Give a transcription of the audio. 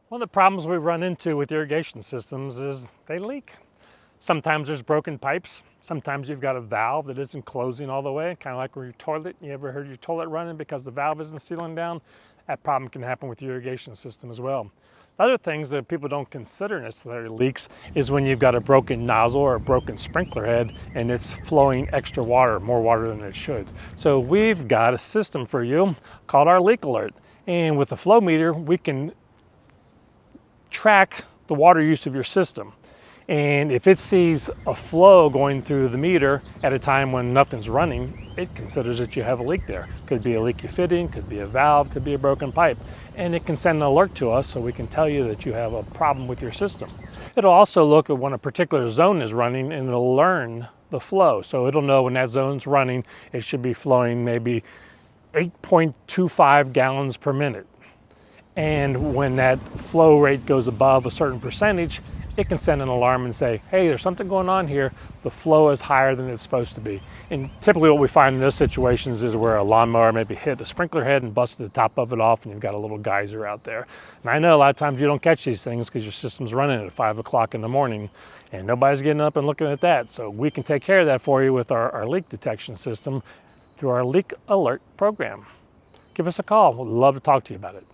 One of the problems we run into with irrigation systems is they leak. Sometimes there's broken pipes. Sometimes you've got a valve that isn't closing all the way, kind of like with your toilet. You ever heard your toilet running because the valve isn't sealing down? That problem can happen with your irrigation system as well. Other things that people don't consider necessarily leaks is when you've got a broken nozzle or a broken sprinkler head and it's flowing extra water, more water than it should. So we've got a system for you called our leak alert. And with the flow meter, we can track the water use of your system. And if it sees a flow going through the meter at a time when nothing's running, it considers that you have a leak there. Could be a leaky fitting, could be a valve, could be a broken pipe. And it can send an alert to us so we can tell you that you have a problem with your system. It'll also look at when a particular zone is running and it'll learn the flow. So it'll know when that zone's running, it should be flowing maybe 8.25 gallons per minute. And when that flow rate goes above a certain percentage, it can send an alarm and say, hey, there's something going on here. The flow is higher than it's supposed to be. And typically what we find in those situations is where a lawnmower maybe hit a sprinkler head and busted the top of it off and you've got a little geyser out there. And I know a lot of times you don't catch these things because your system's running at 5 o'clock in the morning and nobody's getting up and looking at that. So we can take care of that for you with our leak detection system through our leak alert program. Give us a call. We'd love to talk to you about it.